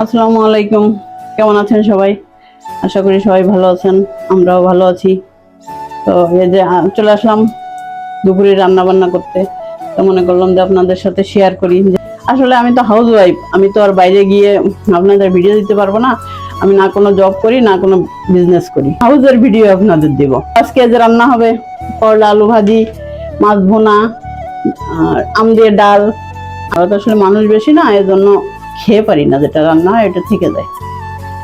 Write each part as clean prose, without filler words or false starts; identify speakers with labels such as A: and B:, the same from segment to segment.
A: আসসালামু আলাইকুম। কেমন আছেন সবাই? আশা করি সবাই ভালো আছেন, আমরাও ভালো আছি। তো এই যে চলে আসলাম দুপুরে রান্না বান্না করতে। তো মনে করলাম যে আপনাদের সাথে শেয়ার করি। আসলে আমি তো হাউস ওয়াইফ, আমি তো আর বাইরে গিয়ে আপনাদের ভিডিও দিতে পারবো না। আমি না কোনো জব করি না কোনো বিজনেস করি, হাউসের ভিডিও আপনাদের দেব। আজকে যে রান্না হবে করলা আলু ভাজি, মাছ ভুনা, আর আম দিয়ে ডাল। আর তো আসলে মানুষ বেশি না, এই জন্য খেয়ে পারি না, যেটা রান্না হয় এটা থেকে যায়।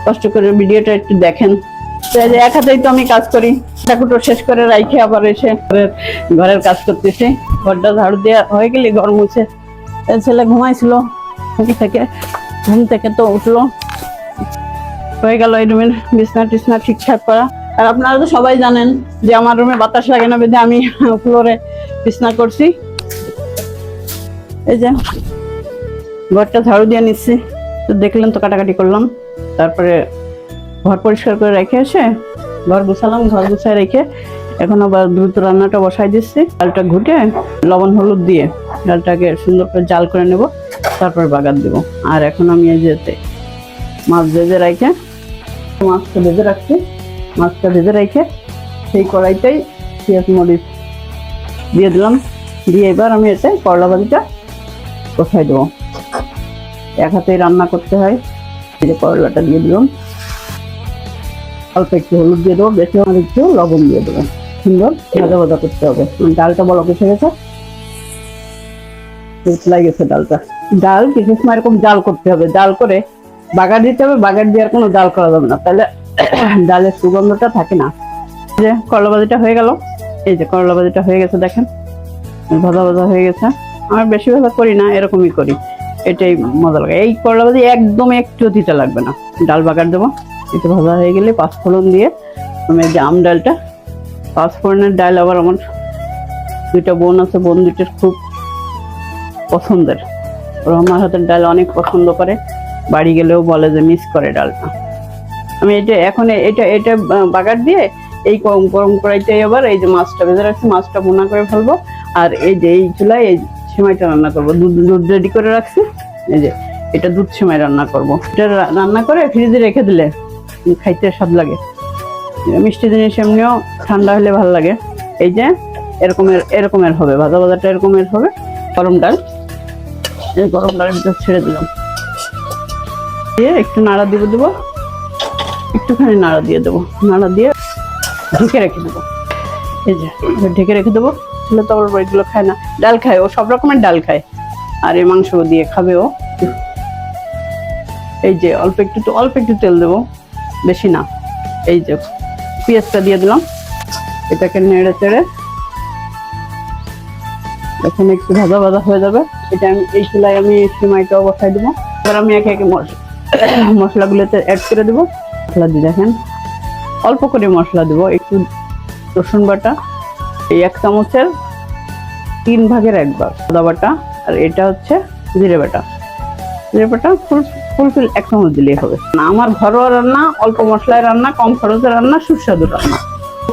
A: কষ্ট করে ভিডিওটা একটু দেখেন। এক হাতেই তো আমি কাজ করি, ঠাকুরটা শেষ করে রাইখে আবার এসে ঘরের কাজ করতেছি। ঘরটা ঝাড়ু দেওয়া হয়ে গেলে ঘর মুছে। ছেলে ঘুমাইছিল, ঘুম থেকে তো উঠলো, হয়ে গেল এই রুমের বিছনা টিছনা ঠিকঠাক করা। আর আপনারা তো সবাই জানেন যে আমার রুমে বাতাস লাগে না, বেঁধে আমি ফ্লোরে বিছনা করছি। এই যে ঘরটা ঝাড়ু দিয়ে নিচ্ছি, তো দেখলেন তো কাটাকাটি করলাম। তারপরে ঘর পরিষ্কার করে রেখে এসে ঘর গুছালাম, ঘর গুছায় রেখে এখন আবার দ্রুত রান্নাটা বসাই দিচ্ছি। ডালটা ঘুটে লবণ হলুদ দিয়ে ডালটাকে সুন্দর করে জাল করে নেব, তারপর বাগার দেব। আর এখন আমি এই যেতে মাছ ভেজে রেখে, মাছটা ভেজে রাখছি, মাছটা ভেজে রেখে সেই কড়াইটাই পেঁয়াজ মরিচ দিয়ে দিলাম। দিয়ে এবার আমি এতে করলা ভাজিটা বসাই দেবো। এক হাতেই রান্না করতে হয়। এই যে করলাটা দিয়ে দিলাম, অল্প একটু হলুদ দিয়ে দেবো, বেশি আর একটু লবণ দিয়ে দেবো। সুন্দর ভাজা ভাজা করতে হবে। ডালটা বলক এসে গেছে, গেছে ডালটা। ডাল কিছু সময় এরকম জাল করতে হবে, জাল করে বাগার দিতে হবে। বাগার দিয়ে আর কোনো জাল করা যাবে না, তাহলে ডালের সুগন্ধটা থাকে না। যে করলা ভাজিটা হয়ে গেল, এই যে করলা ভাজিটা হয়ে গেছে, দেখেন ভাজা ভাজা হয়ে গেছে। আমি বেশি ভাজা করি না, এরকমই করি, এটাই মজা লাগে। এই করলা ভাজি একদম একটু দিতে লাগবে না। ডাল বাগার দেবো, একটু ভাজা হয়ে গেলে পাঁচফোড়ন দিয়ে আমি এই যে আম ডালটা, পাঁচফোড়নের ডাল আবার আমার দুইটা বোন আছে, বোন দুইটার খুব পছন্দের। ওরা আমার হাতের ডাল অনেক পছন্দ করে, বাড়ি গেলেও বলে যে মিস করে ডালটা। আমি এটা এখন এটা বাগার দিয়ে এই গরম কড়াইটাই আবার এই যে মাছটা ভেজে রাখছি, মাছটা ভুনা করে ফেলবো। আর এই যে এই চুলায় এই সেমাইটা রান্না করবো। দুধ রেডি করে রাখছি, এই যে এটা দুধ সেমাই রান্না করবো। এটা রান্না করে ফ্রিজে রেখে দিলে খাইতে স্বাদ লাগে। মিষ্টি জিনিস এমনিও ঠান্ডা হলে ভালো লাগে। এই যে এরকমের হবে, ভাজা ভাজাটা এরকমের হবে। গরম ডাল, এই গরম ডালের ভিতর ছেড়ে দিলাম, দিয়ে একটু নাড়া দেবো, একটুখানি নাড়া দিয়ে দেবো, নাড়া দিয়ে ঢেকে রেখে দেবো। এই যে ঢেকে রেখে দেবো। ছেলে তো আবার এগুলো খায় না, ডাল খায় ও, সব রকমের ডাল খায়। আর এই মাংস দিয়ে খাবে ও। এই যে অল্প একটু তেল দেবো, বেশি না। এই যে পেঁয়াজটা দিয়ে দিলাম, এটাকে নেড়ে চেড়ে এখানে একটু ভাজা ভাজা হয়ে যাবে। এটা আমি এই চুলায় আমি সিমাইটাও বসাই দেবো। এবার আমি একে একে মশলাগুলোতে অ্যাড করে দেবো। মশলা দিয়ে দেখেন অল্প করে মশলা দেবো, একটু রসুন বাটা, এই 1 চামচের 3 ভাগের 1 ভাগ আদা বাটা, আর এটা হচ্ছে জিরে বাটা। জিরে বাটা ফুলফিল 1 চামচ দিলেই হবে। আমার ঘরোয়া রান্না, অল্প মশলায় রান্না, কম খরচের রান্না, সুস্বাদু রান্না।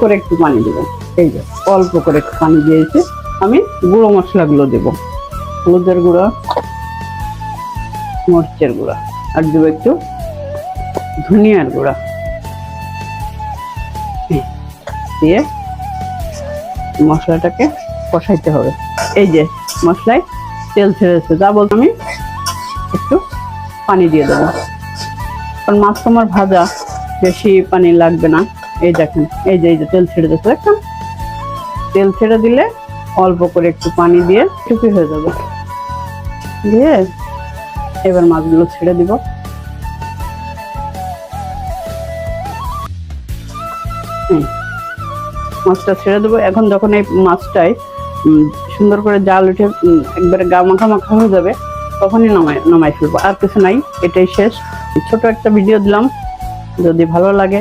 A: করে একটু পানি দেবো, এই যে অল্প করে একটু পানি দিয়েছি। আমি গুঁড়ো মশলাগুলো দেবো, হলুদের গুঁড়া, মরিচের গুঁড়া, আর দেবো একটু ধনিয়ার গুঁড়া। দিয়ে মশলাটাকে কষাইতে হবে। এই যে মশলায় তেল ছেড়েছে, যা বলতে আমি একটু পানি দিয়ে দেবো, কারণ মাছ তো আমার ভাজা, বেশি পানি লাগবে না। এই দেখেন এই যে তেল ছেড়ে দিচ্ছে, দেখেন তেল ছেড়ে দিলে অল্প করে একটু পানি দিয়ে টুকি হয়ে যাবে। দিয়ে এবার মাছগুলো ছেড়ে দিব। মাছটা ছেড়ে দেবো। এখন যখন এই মাছটায় সুন্দর করে জাল উঠে একবারে গা মাখা মাখা হয়ে যাবে, তখনই নামাই ফেলবো, আর কিছু নাই, এটাই শেষ। ছোট একটা ভিডিও দিলাম, যদি ভালো লাগে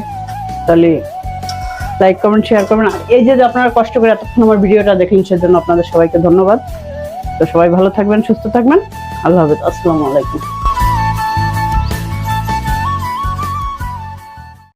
A: তাহলে লাইক কমেন্ট শেয়ার করবেন। এই যে আপনারা কষ্ট করে এতক্ষণ আমার ভিডিওটা দেখলেন, সেজন্য আপনাদের সবাইকে ধন্যবাদ। তো সবাই ভালো থাকবেন, সুস্থ থাকবেন। আল্লাহ হাফেজ, আসসালামু আলাইকুম।